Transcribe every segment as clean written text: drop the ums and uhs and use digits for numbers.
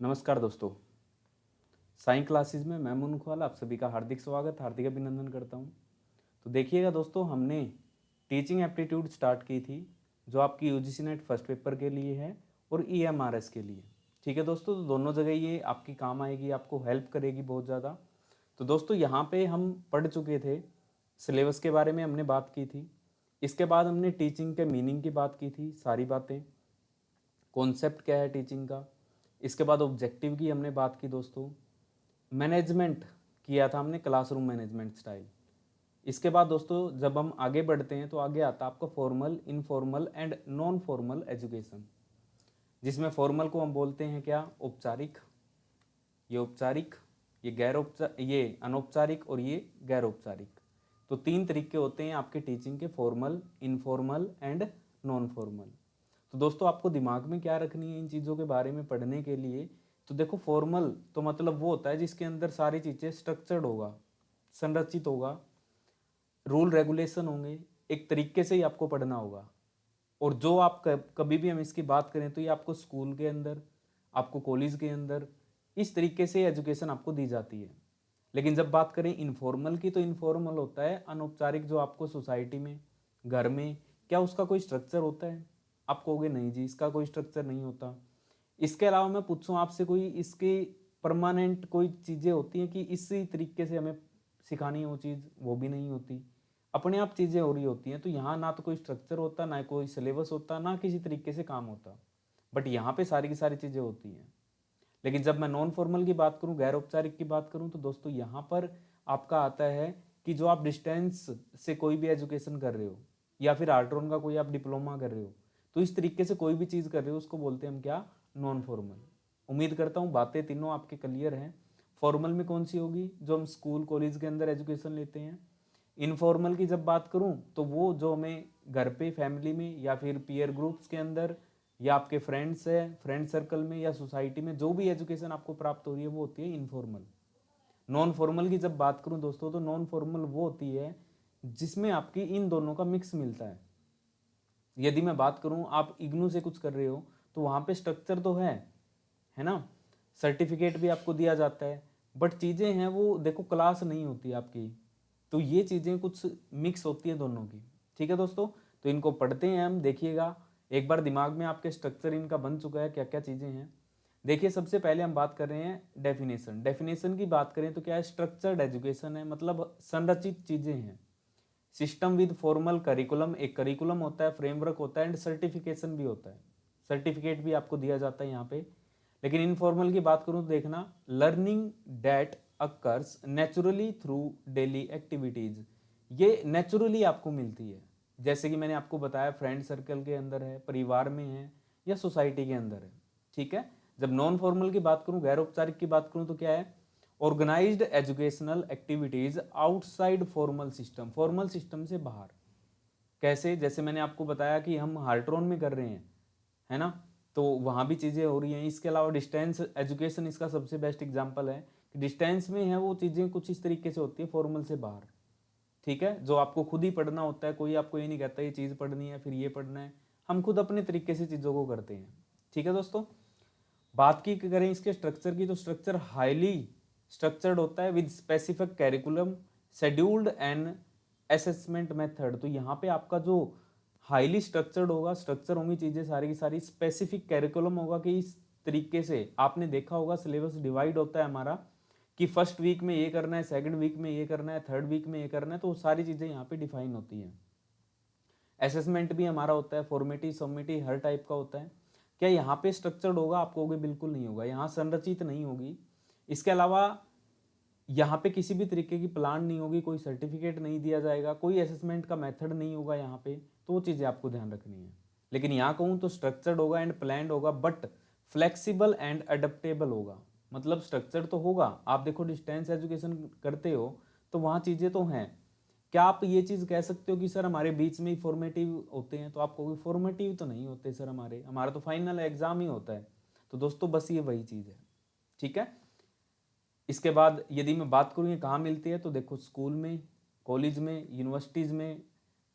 नमस्कार दोस्तों। Science classes में मैं मुन खुआल आप सभी का हार्दिक स्वागत, हार्दिक अभिनंदन करता हूं। तो देखिएगा दोस्तों, हमने टीचिंग एप्टीट्यूड स्टार्ट की थी जो आपकी यूजीसी नेट फर्स्ट पेपर के लिए है और ईएमआरएस के लिए। ठीक है दोस्तों, तो दोनों जगह ये आपकी काम आएगी, आपको हेल्प करेगी बहुत ज़्यादा। तो दोस्तों यहाँ पे हम पढ़ चुके थे, सिलेबस के बारे में हमने बात की थी। इसके बाद हमने टीचिंग के मीनिंग की बात की थी, सारी बातें, कॉन्सेप्ट क्या है टीचिंग का। इसके बाद ऑब्जेक्टिव की हमने बात की दोस्तों। मैनेजमेंट किया था हमने, क्लासरूम मैनेजमेंट स्टाइल। इसके बाद दोस्तों जब हम आगे बढ़ते हैं तो आगे आता है आपका formal, informal and non formal education, जिसमें फॉर्मल को हम बोलते हैं क्या, औपचारिक, ये औपचारिक, ये अनौपचारिक और ये गैर औपचारिक। तो तीन तरीके होते हैं आपके टीचिंग के, formal, informal and non formal. तो दोस्तों आपको दिमाग में क्या रखनी है इन चीज़ों के बारे में पढ़ने के लिए। तो देखो, फॉर्मल तो मतलब वो होता है जिसके अंदर सारी चीज़ें स्ट्रक्चर्ड होगा, संरचित होगा, रूल रेगुलेशन होंगे, एक तरीके से ही आपको पढ़ना होगा। और जो आप कभी भी हम इसकी बात करें तो ये आपको स्कूल के अंदर, आपको कॉलेज के अंदर इस तरीके से एजुकेशन आपको दी जाती है। लेकिन जब बात करें इनफॉर्मल की, तो इनफॉर्मल होता है अनौपचारिक, जो आपको सोसाइटी में, घर में, क्या उसका कोई स्ट्रक्चर होता है? आप कहोगे नहीं जी, इसका कोई स्ट्रक्चर नहीं होता। इसके अलावा मैं पूछूं आपसे, कोई इसके परमानेंट कोई चीज़ें होती हैं कि इसी तरीके से हमें सिखानी है वो चीज़? वो भी नहीं होती, अपने आप चीज़ें हो रही होती हैं। तो यहाँ ना तो कोई स्ट्रक्चर होता, ना कोई सिलेबस होता, ना किसी तरीके से काम होता, बट यहाँ पे सारी की सारी चीज़ें होती हैं। लेकिन जब मैं नॉन फॉर्मल की बात करूँ, गैर औपचारिक की बात करूँ, तो दोस्तों यहाँ पर आपका आता है कि जो आप डिस्टेंस से कोई भी एजुकेशन कर रहे हो, या फिर आर्ट्रॉन का कोई आप डिप्लोमा कर रहे हो, तो इस तरीके से कोई भी चीज़ कर रहे हो उसको बोलते हैं हम क्या, नॉन फॉर्मल। उम्मीद करता हूँ बातें तीनों आपके क्लियर हैं। फॉर्मल में कौन सी होगी, जो हम स्कूल कॉलेज के अंदर एजुकेशन लेते हैं। इनफॉर्मल की जब बात करूं तो वो जो हमें घर पे, फैमिली में, या फिर पीयर ग्रुप्स के अंदर, या आपके फ्रेंड्स है, फ्रेंड सर्कल में, या सोसाइटी में जो भी एजुकेशन आपको प्राप्त हो रही है वो होती है इनफॉर्मल। नॉन फॉर्मल की जब बात करूं दोस्तों, तो नॉन फॉर्मल वो होती है जिसमें आपकी इन दोनों का मिक्स मिलता है। यदि मैं बात करूं, आप इग्नू से कुछ कर रहे हो तो वहां पे स्ट्रक्चर तो है ना, सर्टिफिकेट भी आपको दिया जाता है, बट चीज़ें हैं वो देखो, क्लास नहीं होती आपकी। तो ये चीज़ें कुछ मिक्स होती है दोनों की। ठीक है दोस्तों, तो इनको पढ़ते हैं हम, देखिएगा एक बार दिमाग में आपके स्ट्रक्चर इनका बन चुका है, क्या क्या चीज़ें हैं। देखिए सबसे पहले हम बात कर रहे हैं डेफिनेशन। डेफिनेशन की बात करें तो क्या है, स्ट्रक्चर्ड एजुकेशन है, मतलब संरचित चीज़ें हैं। सिस्टम विद फॉर्मल करिकुलम, एक करिकुलम होता है, फ्रेमवर्क होता है, एंड सर्टिफिकेशन भी होता है, सर्टिफिकेट भी आपको दिया जाता है यहाँ पे। लेकिन इनफॉर्मल की बात करूँ तो देखना, learning date occurs naturally through daily activities, ये नेचुरली आपको मिलती है। जैसे कि मैंने आपको बताया, फ्रेंड सर्कल के अंदर है, परिवार में है, या सोसाइटी के अंदर है। ठीक है। जब नॉन फॉर्मल की बात करूँ, गैर औपचारिक की बात करूँ, तो क्या है, organized educational activities outside formal system, formal system से बाहर। कैसे? जैसे मैंने आपको बताया कि हम हार्ट्रॉन में कर रहे हैं, है ना, तो वहाँ भी चीज़ें हो रही हैं। इसके अलावा डिस्टेंस एजुकेशन इसका सबसे बेस्ट एग्जांपल है कि डिस्टेंस में है वो चीज़ें कुछ इस तरीके से होती है, फॉर्मल से बाहर। ठीक है, जो आपको खुद ही पढ़ना होता है, कोई आपको ये नहीं कहता ये चीज़ पढ़नी है फिर ये पढ़ना है, हम खुद अपने तरीके से चीज़ों को करते हैं। ठीक है दोस्तों, बात की करें इसके स्ट्रक्चर की, तो स्ट्रक्चर हाईली स्ट्रक्चर्ड होता है with specific curriculum, scheduled and assessment method. तो यहाँ पे आपका जो हाईली स्ट्रक्चर्ड होगा, स्ट्रक्चर होंगी चीज़ें सारी की सारी, स्पेसिफिक कैरिकुलम होगा कि इस तरीके से आपने देखा होगा सिलेबस डिवाइड होता है हमारा, कि फर्स्ट वीक में ये करना है, सेकंड वीक में ये करना है, थर्ड वीक में ये करना है, तो सारी चीज़ें यहाँ पे डिफाइन होती हैं। असेसमेंट भी हमारा होता है, फॉर्मेटिव, सबमिटिव, हर टाइप का होता है। क्या यहाँ पे स्ट्रक्चर्ड होगा? आप कहोगे बिल्कुल नहीं होगा, यहाँ संरचित नहीं होगी। इसके अलावा यहाँ पे किसी भी तरीके की प्लान नहीं होगी, कोई सर्टिफिकेट नहीं दिया जाएगा, कोई असेसमेंट का मेथड नहीं होगा यहाँ पे, तो वो चीज़ें आपको ध्यान रखनी है। लेकिन यहाँ कहूँ तो स्ट्रक्चर्ड होगा एंड प्लान्ड होगा, बट फ्लेक्सिबल एंड अडेप्टेबल होगा। मतलब स्ट्रक्चर तो होगा, आप देखो डिस्टेंस एजुकेशन करते हो तो वहाँ चीज़ें तो हैं। क्या आप ये चीज़ कह सकते हो कि सर हमारे बीच में ही फॉर्मेटिव होते हैं? तो आप कहोगे फॉर्मेटिव तो नहीं होते सर, हमारा तो फाइनल एग्जाम ही होता है। तो दोस्तों बस ये वही चीज़ है। ठीक है। इसके बाद यदि मैं बात करूँ ये कहाँ मिलती है, तो देखो स्कूल में, कॉलेज में, यूनिवर्सिटीज़ में,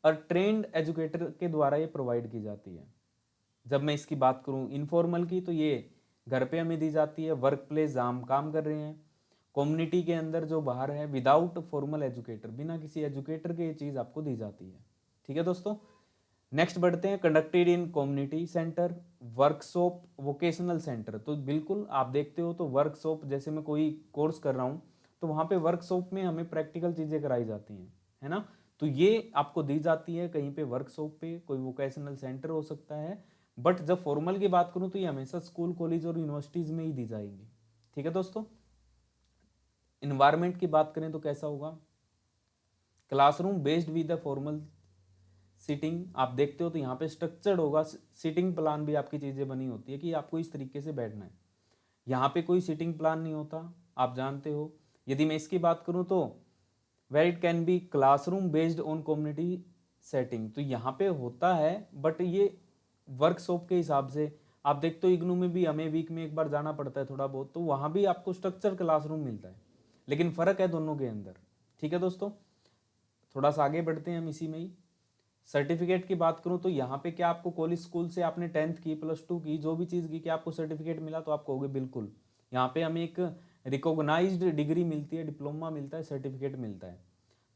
और ट्रेंड एजुकेटर के द्वारा ये प्रोवाइड की जाती है। जब मैं इसकी बात करूँ इनफॉर्मल की, तो ये घर पे हमें दी जाती है, वर्क प्लेस जहाँ हम काम कर रहे हैं, कम्युनिटी के अंदर जो बाहर है, विदाउट फॉर्मल एजुकेटर, बिना किसी एजुकेटर के ये चीज़ आपको दी जाती है। ठीक है दोस्तों, नेक्स्ट बढ़ते हैं, conducted in community centre, workshop, vocational centre. तो बिल्कुल आप देखते हो तो वर्कशॉप, जैसे मैं कोई कोर्स कर रहा हूँ तो वहाँ पे वर्कशॉप में हमें प्रैक्टिकल चीज़ें कराई जाती हैं, है ना। तो ये आपको दी जाती है कहीं पे वर्कशॉप पे, कोई वोकेशनल सेंटर हो सकता है। बट जब फॉर्मल की बात करूँ तो ये हमेशा स्कूल, कॉलेज और यूनिवर्सिटीज़ में ही दी जाएंगी। ठीक है दोस्तों, इन्वायरमेंट की बात करें तो कैसा होगा, classroom based with the formal seating. आप देखते हो तो यहाँ पे स्ट्रक्चर्ड होगा, सीटिंग प्लान भी आपकी चीज़ें बनी होती है कि आपको इस तरीके से बैठना है। यहाँ पे कोई सीटिंग प्लान नहीं होता, आप जानते हो। यदि मैं इसकी बात करूँ तो where it can be classroom based on community setting, तो यहाँ पे होता है बट ये वर्कशॉप के हिसाब से। आप देखते हो इग्नू में भी हमें वीक में एक बार जाना पड़ता है थोड़ा बहुत, तो वहाँ भी आपको स्ट्रक्चर क्लासरूम मिलता है, लेकिन फ़र्क है दोनों के अंदर। ठीक है दोस्तों, थोड़ा सा आगे बढ़ते हैं हम इसी में ही। सर्टिफिकेट की बात करूं तो यहाँ पे क्या आपको कॉलेज स्कूल से आपने 10th की, +2 की, जो भी चीज़ की, क्या आपको सर्टिफिकेट मिला, तो आप कहोगे बिल्कुल। यहाँ पे हमें एक रिकॉग्नाइज्ड डिग्री मिलती है, डिप्लोमा मिलता है, सर्टिफिकेट मिलता है।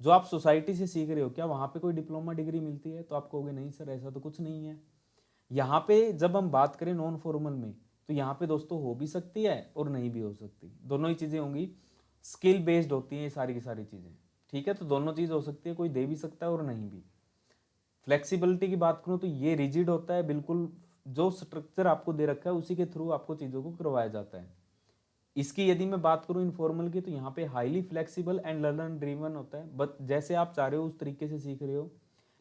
जो आप सोसाइटी से सीख रहे हो, क्या वहाँ पे कोई डिप्लोमा डिग्री मिलती है, तो आप कहोगे नहीं सर ऐसा तो कुछ नहीं है। यहाँ पे जब हम बात करें नॉन फॉर्मल में, तो यहाँ पे दोस्तों हो भी सकती है और नहीं भी हो सकती, दोनों ही चीज़ें होंगी। स्किल बेस्ड होती हैं ये सारी की सारी चीज़ें। ठीक है, तो दोनों चीज़ हो सकती है, कोई दे भी सकता है और नहीं भी। फ्लेक्सिबिलिटी की बात करूँ तो ये रिजिड होता है बिल्कुल, जो स्ट्रक्चर आपको दे रखा है उसी के थ्रू आपको चीज़ों को करवाया जाता है। इसकी यदि मैं बात करूँ इनफॉर्मल की, तो यहाँ पे highly flexible and learner driven होता है, बट जैसे आप चाह रहे हो उस तरीके से सीख रहे हो।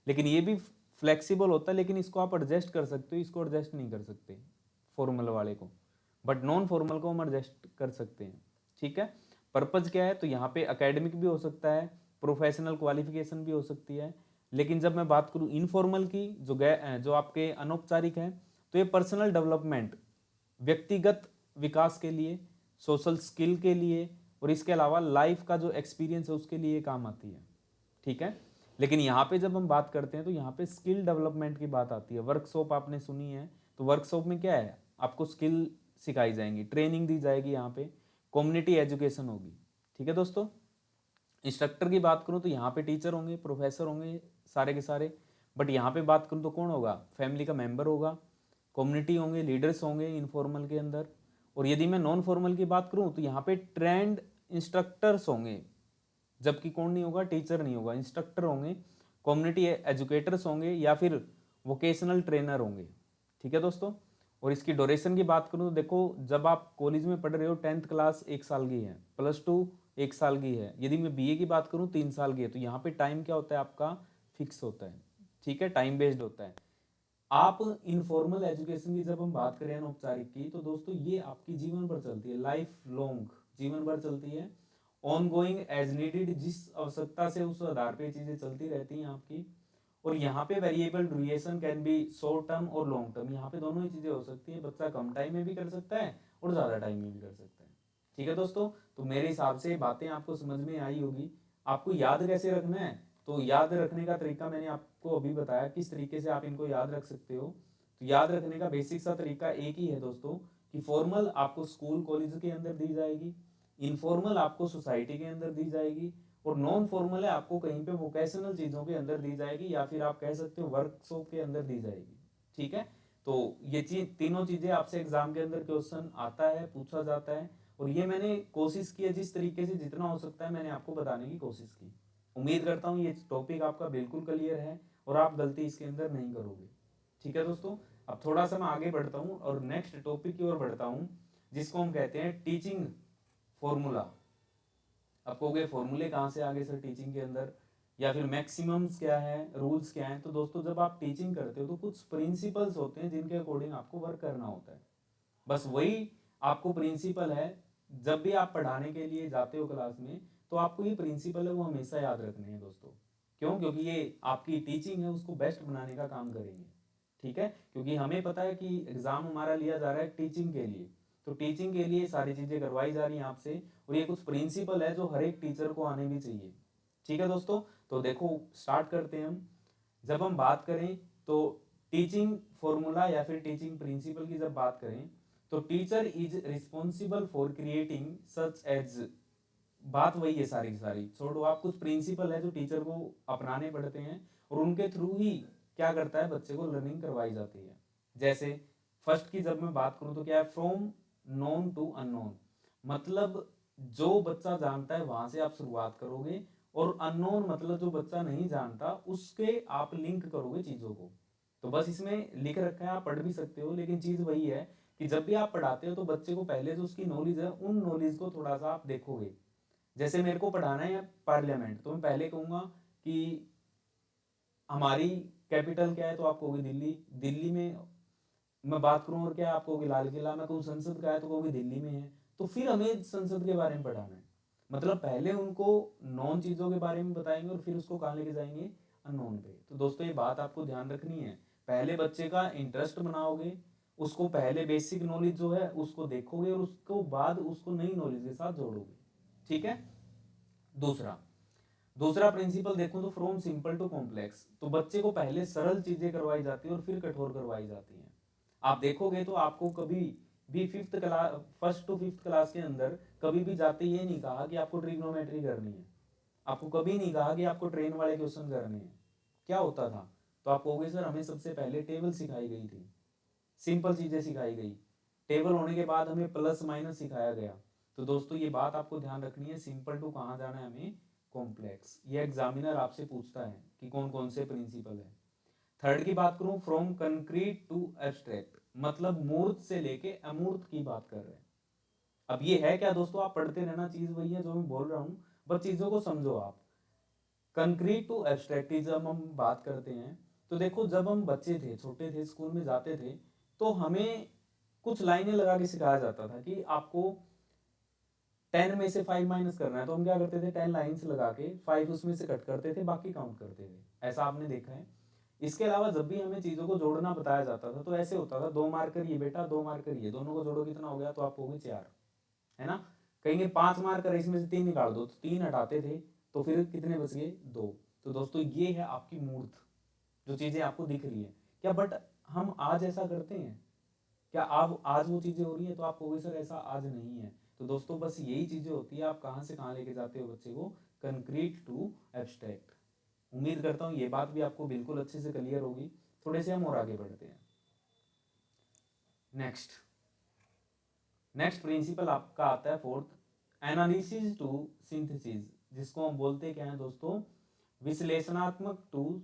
लेकिन ये भी फ्लेक्सिबल होता है, लेकिन इसको आप एडजस्ट कर सकते हो, इसको एडजस्ट नहीं कर सकते फॉर्मल वाले को, बट नॉन फॉर्मल को हम एडजस्ट कर सकते हैं। ठीक है, पर्पज क्या है, तो यहाँ पे एकेडमिक भी हो सकता है, प्रोफेशनल क्वालिफिकेशन भी हो सकती है। लेकिन जब मैं बात करूँ इनफॉर्मल की, जो आपके अनौपचारिक है, तो ये पर्सनल डेवलपमेंट, व्यक्तिगत विकास के लिए, सोशल स्किल के लिए, और इसके अलावा लाइफ का जो एक्सपीरियंस है उसके लिए काम आती है। ठीक है, लेकिन यहाँ पे जब हम बात करते हैं तो यहाँ पे स्किल डेवलपमेंट की बात आती है। वर्कशॉप आपने सुनी है, तो वर्कशॉप में क्या है, आपको स्किल सिखाई जाएंगी, ट्रेनिंग दी जाएगी, यहाँ पे कम्युनिटी एजुकेशन होगी। ठीक है दोस्तों, इंस्ट्रक्टर की बात करूँ तो यहाँ पे टीचर होंगे, प्रोफेसर होंगे, सारे के सारे। बट यहाँ पे बात करूँ तो कौन होगा, फैमिली का मेंबर होगा, कम्युनिटी होंगे, लीडर्स होंगे इनफॉर्मल के अंदर। और यदि मैं नॉन फॉर्मल की बात करूँ तो यहाँ पे ट्रेंड इंस्ट्रक्टर्स होंगे, जबकि कौन नहीं होगा, टीचर नहीं होगा, इंस्ट्रक्टर होंगे, कम्युनिटी एजुकेटर्स होंगे, या फिर वोकेशनल ट्रेनर होंगे। ठीक है दोस्तों, और इसकी ड्यूरेशन की बात करूँ तो देखो, जब आप कॉलेज में पढ़ रहे हो 10th क्लास 1 साल की है, +2 1 साल की है, यदि मैं बीए की बात करूँ 3 साल की है, तो यहाँ पे टाइम क्या होता है आपका, फिक्स होता है। ठीक है, टाइम बेस्ड होता है। आप इनफॉर्मल एजुकेशन की जब हम बात करें अनौपचारिक की, तो दोस्तों ये आपकी जीवन भर चलती है, लाइफ लॉन्ग जीवन भर चलती है, ऑन गोइंग एज नीडेड, जिस आवश्यकता से उस आधार पे चीजें चलती रहती हैं आपकी। और यहाँ पे variable duration can be short term और लॉन्ग टर्म, यहाँ पे दोनों ही चीजें हो सकती है, बच्चा कम टाइम में भी कर सकता है और ज्यादा टाइम में भी कर सकता है। ठीक है दोस्तों, तो मेरे हिसाब से बातें आपको समझ में आई होगी। आपको याद कैसे रखना है, तो याद रखने का तरीका मैंने आपको अभी बताया, किस तरीके से आप इनको याद रख सकते हो। तो याद रखने का बेसिक सा तरीका एक ही है दोस्तों, कि फॉर्मल आपको स्कूल कॉलेज के अंदर दी जाएगी, इनफॉर्मल आपको सोसाइटी के अंदर दी जाएगी, और नॉन फॉर्मल है आपको कहीं पे वोकेशनल चीज़ों के अंदर दी जाएगी, या फिर आप कह सकते हो वर्कशॉप के अंदर दी जाएगी। ठीक है, तो ये तीनों चीज़ें आपसे एग्जाम के अंदर क्वेश्चन आता है, पूछा जाता है, और ये मैंने कोशिश की है जिस तरीके से जितना हो सकता है मैंने आपको बताने की कोशिश की। उम्मीद करता हूँ ये टॉपिक आपका बिल्कुल क्लियर है और आप गलती इसके अंदर नहीं करोगे। ठीक है दोस्तों, अब थोड़ा सा मैं आगे बढ़ता हूँ और नेक्स्ट टॉपिक की ओर बढ़ता हूँ, जिसको हम कहते हैं टीचिंग फॉर्मूला। अब कहोगे फॉर्मूले कहाँ से आगे सर टीचिंग के अंदर, या फिर मैक्सिमम्स क्या है, रूल्स क्या हैं। तो दोस्तों जब आप टीचिंग करते हो तो कुछ प्रिंसिपल्स होते हैं जिनके अकॉर्डिंग आपको वर्क करना होता है, बस वही आपको प्रिंसिपल है। जब भी आप पढ़ाने के लिए जाते हो क्लास में, तो आपको ये प्रिंसिपल है वो हमेशा याद रखने हैं दोस्तों। क्यों, क्योंकि ये आपकी टीचिंग है उसको बेस्ट बनाने का काम करेंगे। ठीक है, क्योंकि हमें पता है कि एग्जाम हमारा लिया जा रहा है टीचिंग के लिए, तो टीचिंग के लिए सारी चीजें करवाई जा रही हैं आपसे, और ये कुछ प्रिंसिपल है जो हर एक टीचर को आने भी चाहिए। ठीक है दोस्तों, तो देखो स्टार्ट करते हैं हम। जब हम बात करें तो टीचिंग फॉर्मूला या फिर टीचिंग प्रिंसिपल की जब बात करें, तो teacher is responsible for creating such as, बात वही है सारी की सारी, छोड़ो आप, कुछ प्रिंसिपल है जो टीचर को अपनाने पड़ते हैं और उनके थ्रू ही क्या करता है, बच्चे को लर्निंग करवाई जाती है। जैसे फर्स्ट की जब मैं बात करूं तो क्या है, फ्रॉम नोन टू अननोन, मतलब जो बच्चा जानता है वहां से आप शुरुआत करोगे, और अननोन मतलब जो बच्चा नहीं जानता उसके आप लिंक करोगे चीजों को। तो बस इसमें लिख रखा है, आप पढ़ भी सकते हो, लेकिन चीज वही है कि जब भी आप पढ़ाते हो तो बच्चे को पहले जो उसकी नॉलेज है उन नॉलेज को थोड़ा सा आप देखोगे। जैसे मेरे को पढ़ाना है पार्लियामेंट, तो मैं पहले कहूंगा कि हमारी कैपिटल क्या है, तो आप कहोगे दिल्ली, दिल्ली में मैं बात करूं और क्या आप कहोगे लाल किला, मैं कहूँ संसद का है तो कहोगे दिल्ली में है। तो फिर हमें संसद के बारे में पढ़ाना है, मतलब पहले उनको नॉन चीजों के बारे में बताएंगे और फिर उसको कहाँ लेके जाएंगे, अननोन पे। तो दोस्तों ये बात आपको ध्यान रखनी है, पहले बच्चे का इंटरेस्ट बनाओगे, उसको पहले बेसिक नॉलेज जो है उसको देखोगे और उसको बाद उसको नई नॉलेज के साथ जोड़ोगे। ठीक है। दूसरा दूसरा प्रिंसिपल देखो तो फ्रॉम सिंपल टू कॉम्प्लेक्स, तो बच्चे को पहले सरल चीजें करवाई जाती है और फिर कठोर करवाई जाती हैं। आप देखोगे तो आपको कभी भी fifth class, first to fifth class के अंदर कभी भी जाते ये नहीं कहा कि आपको ट्रिग्नोमेट्री करनी है, आपको कभी नहीं कहा कि आपको ट्रेन वाले क्वेश्चन करने हैं। क्या होता था, तो आप कहोगे सर हमें सबसे पहले टेबल सिखाई गई थी, सिंपल चीजें सिखाई गई, टेबल होने के बाद हमें प्लस माइनस सिखाया गया। तो दोस्तों ये बात आपको ध्यान रखनी है, सिंपल टू कहाँ जाना है हमें, कॉम्प्लेक्स। ये एग्जामिनर आपसे पूछता है कि कौन कौन से प्रिंसिपल है। थर्ड की बात करूं, फ्रॉम कंक्रीट टू एब्स्ट्रैक्ट, मतलब मूर्त से लेके अमूर्त की बात कर रहे हैं। अब ये है क्या दोस्तों, आप पढ़ते रहना, चीज वही है जो मैं बोल रहा हूं, बस चीजों को समझो आप। कंक्रीट टू एब्स्ट्रैक्ट जब हम बात करते हैं, तो देखो जब हम बच्चे थे, छोटे थे, स्कूल में जाते थे, तो हमें कुछ लाइनें लगा के सिखाया जाता था कि आपको 10 में से 5 माइनस करना है, तो हम क्या करते थे, 10 लाइन्स लगा के 5 उसमें से कट करते थे, बाकी काउंट करते थे। ऐसा आपने देखा है। इसके अलावा जब भी हमें चीजों को जोड़ना बताया जाता था तो ऐसे होता था, 2 मार्कर ये बेटा, 2 मार्कर ये, दोनों को जोड़ो कितना हो गया, तो आप कहोगे 4, है ना। कहेंगे 5 मार्कर इसमें से 3 निकाल दो, तो 3 हटाते थे, तो फिर कितने बच गए, 2। तो दोस्तों ये है आपकी मूर्त, जो चीजें आपको दिख रही है क्या, बट हम आज ऐसा करते हैं क्या, आप आज वो चीजें हो रही है, तो आप कहोगे सर ऐसा आज नहीं है। तो दोस्तों बस यही चीजें होती है, आप कहाँ से कहाँ लेके जाते हो बच्चे को, कंक्रीट टू एब्स्ट्रैक्ट। उम्मीद करता हूँ ये बात भी आपको बिल्कुल अच्छे से क्लियर होगी। थोड़े से हम और आगे बढ़ते हैं। नेक्स्ट नेक्स्ट प्रिंसिपल आपका आता है फोर्थ, एनालिसिस टू सिंथेसिस, जिसको हम बोलते क्या है दोस्तों, विश्लेषणात्मक टू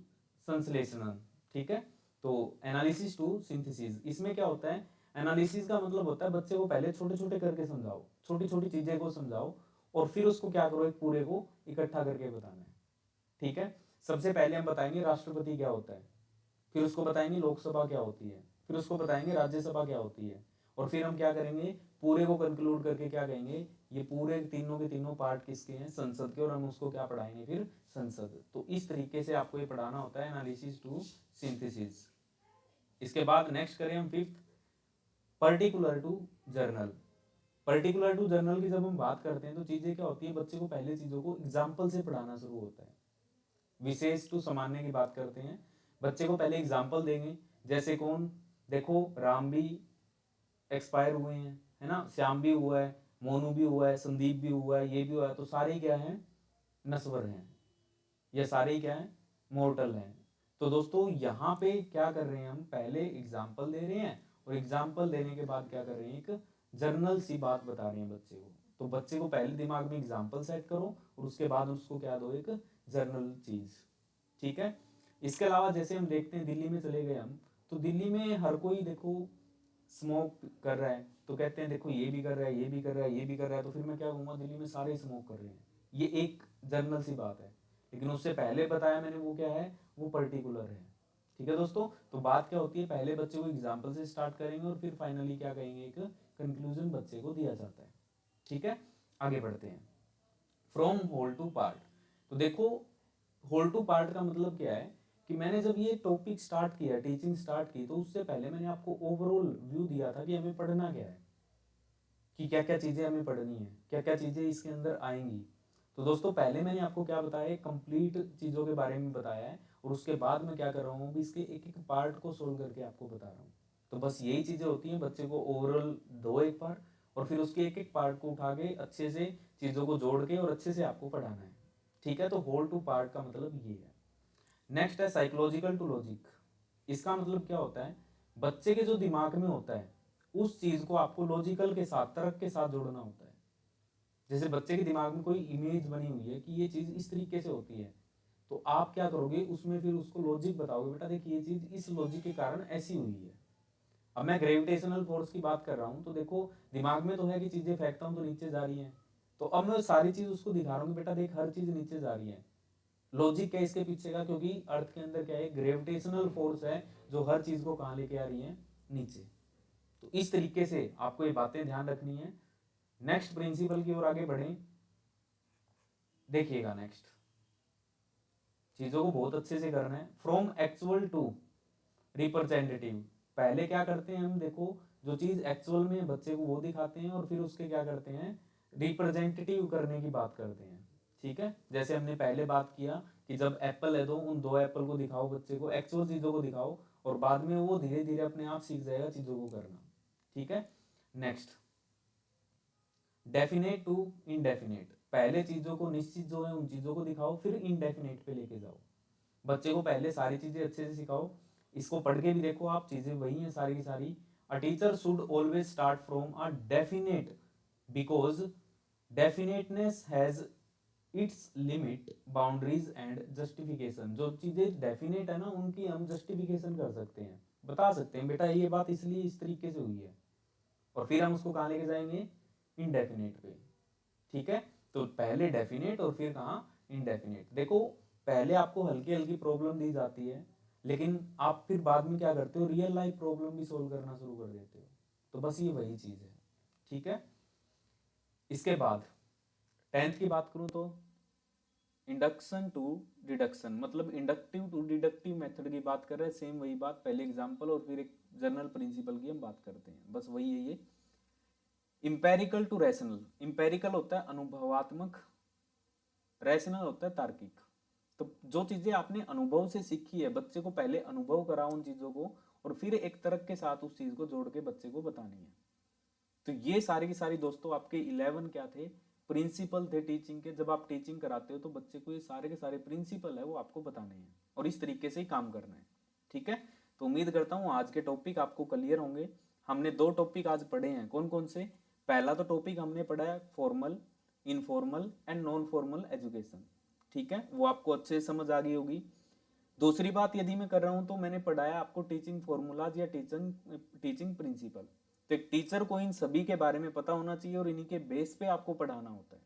संश्लेषण। ठीक है। तो एनालिसिस टू सिंथेसिस, इसमें क्या होता है, एनालिसिस का मतलब होता है बच्चे को पहले छोटे छोटे करके समझाओ, छोटी छोटी चीजें को समझाओ और फिर उसको क्या करो, एक पूरे को इकट्ठा करके बताना है। ठीक है। सबसे पहले हम बताएंगे राष्ट्रपति क्या होता है, फिर उसको बताएंगे लोकसभा क्या होती है, फिर उसको बताएंगे राज्यसभा क्या होती है, और फिर हम क्या करेंगे, पूरे को कंक्लूड करके क्या कहेंगे, ये पूरे तीनों के तीनों पार्ट किसके हैं, संसद के, और हम उसको क्या पढ़ाएंगे फिर, संसद। तो इस तरीके से आपको ये पढ़ाना होता है, एनालिसिस टू सिंथेसिस। इसके बाद नेक्स्ट करें हम fifth, particular to general. Particular to general की जब हम बात करते हैं तो चीजें क्या होती है, बच्चे को पहले चीजों को एग्जाम्पल से पढ़ाना शुरू होता है। विशेष टू सामान्य की बात करते हैं, बच्चे को पहले एग्जाम्पल देंगे, जैसे कौन, देखो राम भी एक्सपायर हुए हैं, है ना, श्याम भी हुआ है, मोनू भी हुआ है, संदीप भी हुआ है, ये भी हुआ है, तो सारे क्या हैं, नश्वर हैं, ये सारे क्या हैं, मोर्टल हैं। तो दोस्तों यहाँ पे क्या कर रहे हैं, हम पहले एग्जाम्पल दे रहे हैं और एग्जाम्पल देने के बाद क्या कर रहे हैं, एक जर्नल सी बात बता रहे हैं बच्चे को। तो बच्चे को पहले दिमाग में एग्जाम्पल सेट करो और उसके बाद उसको क्या दो, एक जर्नल चीज। ठीक है। इसके अलावा जैसे हम देखते हैं, दिल्ली में चले गए हम, तो दिल्ली में हर कोई देखो स्मोक कर रहा है, तो कहते हैं देखो ये भी कर रहा है, ये भी कर रहा है, ये भी कर रहा है, तो फिर मैं क्या कहूँगा, दिल्ली में सारे स्मोक कर रहे हैं। ये एक जर्नल सी बात है, लेकिन उससे पहले बताया मैंने वो क्या है, वो पर्टिकुलर है। ठीक है दोस्तों, तो बात क्या होती है, पहले बच्चे को एग्जाम्पल से स्टार्ट करेंगे और फिर फाइनली क्या कहेंगे, एक कंक्लूजन बच्चे को दिया जाता है। ठीक है। आगे बढ़ते हैं, फ्रॉम होल टू पार्ट। तो देखो होल टू पार्ट का मतलब क्या है, कि मैंने जब ये टॉपिक स्टार्ट किया, टीचिंग स्टार्ट की, तो उससे पहले मैंने आपको ओवरऑल व्यू दिया था कि हमें पढ़ना क्या है, कि क्या क्या चीज़ें हमें पढ़नी है, क्या क्या चीज़ें इसके अंदर आएंगी। तो दोस्तों पहले मैंने आपको क्या बताया, कंप्लीट चीज़ों के बारे में बताया है, और उसके बाद मैं क्या कर रहा हूँ, इसके एक एक पार्ट को सोल्व करके आपको बता रहा हूँ। तो बस यही चीज़ें होती हैं, बच्चे को ओवरऑल दो एक बार और फिर उसके एक एक पार्ट को उठा के अच्छे से चीज़ों को जोड़ के और अच्छे से आपको पढ़ाना है। ठीक है, तो होल टू पार्ट का मतलब ये है। नेक्स्ट है साइकोलॉजिकल टू लॉजिक। इसका मतलब क्या होता है, बच्चे के जो दिमाग में होता है उस चीज़ को आपको लॉजिकल के साथ, तर्क के साथ जोड़ना होता है। जैसे बच्चे के दिमाग में कोई इमेज बनी हुई है कि ये चीज़ इस तरीके से होती है, तो आप क्या करोगे, उसमें फिर उसको लॉजिक बताओगे, बेटा देखिए ये चीज़ इस लॉजिक के कारण ऐसी हुई है। अब मैं ग्रेविटेशनल फोर्स की बात कर रहा हूँ, तो देखो दिमाग में तो है कि चीज़ें फेंकता हूँ तो नीचे जा रही हैं, तो अब मैं सारी चीज़ उसको दिखा रहा हूँ, बेटा देख हर चीज़ नीचे जा रही है। लॉजिक क्या है इसके पीछे का, क्योंकि अर्थ के अंदर क्या है, ग्रेविटेशनल फोर्स है जो हर चीज़ को कहाँ लेके आ रही है, नीचे। तो इस तरीके से आपको ये बातें ध्यान रखनी है। नेक्स्ट प्रिंसिपल की ओर आगे बढ़ें, देखिएगा नेक्स्ट चीज़ों को बहुत अच्छे से करना है। From actual to representative. पहले क्या करते हैं हम, देखो जो चीज़ एक्चुअल में बच्चे को वो दिखाते हैं और फिर उसके क्या करते हैं, रिप्रेजेंटेटिव करने की बात करते हैं। ठीक है, जैसे हमने पहले बात किया कि जब एप्पल है तो उन दो एप्पल को दिखाओ, बच्चे को एक्चुअल चीज़ों को दिखाओ और बाद में वो धीरे धीरे अपने आप सीख जाएगा चीज़ों को करना। ठीक है, नेक्स्ट डेफिनेट टू इनडेफिनेट। पहले चीज़ों को, निश्चित जो है उन चीज़ों को दिखाओ, फिर इनडेफिनेट पे लेके जाओ। बच्चे को पहले सारी चीज़ें अच्छे से सिखाओ। इसको पढ़ के भी देखो आप, चीज़ें वही हैं सारी की सारी। A teacher should always start from a definite, because definiteness has its limit, boundaries and justification. जो चीज़ें डेफिनेट है ना, उनकी हम जस्टिफिकेशन कर सकते हैं, बता सकते हैं बेटा ये बात इसलिए इस तरीके से हुई है, और फिर हम उसको कहाँ लेके जाएंगे, इनडेफिनेट पे। ठीक है, तो पहले डेफिनेट और फिर कहाँ, इनडेफिनेट। देखो पहले आपको हल्की हल्की प्रॉब्लम दी जाती है, लेकिन आप फिर बाद में क्या करते हो, रियल लाइफ प्रॉब्लम भी सोल्व करना शुरू कर देते हो। तो बस ये वही चीज़ है। ठीक है, इसके बाद 10th की बात करूँ तो इंडक्शन टू डिडक्शन, मतलब इंडक्टिव टू डिडक्टिव मेथड की बात कर रहे हैं। सेम वही बात, पहले एग्जाम्पल और फिर एक जनरल प्रिंसिपल की हम बात करते हैं, बस वही है ये। Empirical to rational. इंपेरिकल होता है अनुभवात्मक, रैशनल होता है तार्किक। तो जो चीजें आपने अनुभव से सीखी है, बच्चे को पहले अनुभव कराओ उन चीजों को, और फिर एक तर्क के साथ उस चीज को जोड़ के बच्चे को बतानी है। तो ये सारी की सारी दोस्तों आपके 11 क्या थे, प्रिंसिपल थे टीचिंग के। जब आप टीचिंग कराते हो तो बच्चे को ये सारे के सारे प्रिंसिपल है वो आपको बताने हैं और इस तरीके से ही काम करना है। ठीक है, तो उम्मीद करता हूँ आज के टॉपिक आपको क्लियर होंगे। हमने 2 टॉपिक आज पढ़े हैं, कौन कौन से। पहला तो टॉपिक हमने पढ़ा है formal, informal and non formal education. ठीक है, वो आपको अच्छे से समझ आ गई होगी। दूसरी बात यदि मैं कर रहा हूं तो मैंने पढ़ाया आपको टीचिंग फॉर्मूलाज या टीचिंग प्रिंसिपल। तो एक टीचर को इन सभी के बारे में पता होना चाहिए और इन्हीं के बेस पे आपको पढ़ाना होता है।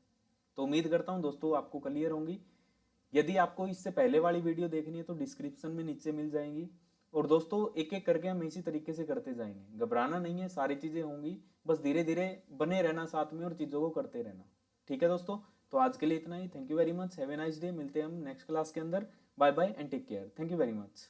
तो उम्मीद करता हूं दोस्तों आपको क्लियर होंगी। यदि आपको इससे पहले वाली वीडियो देखनी है तो डिस्क्रिप्शन में नीचे मिल जाएंगी। और दोस्तों एक एक करके हम इसी तरीके से करते जाएंगे, घबराना नहीं है, सारी चीजें होंगी, बस धीरे धीरे बने रहना साथ में और चीजों को करते रहना। ठीक है दोस्तों, तो आज के लिए इतना ही। Thank you very much, have a nice day. मिलते हैं हम नेक्स्ट क्लास के अंदर। Bye bye and take care. Thank you very much.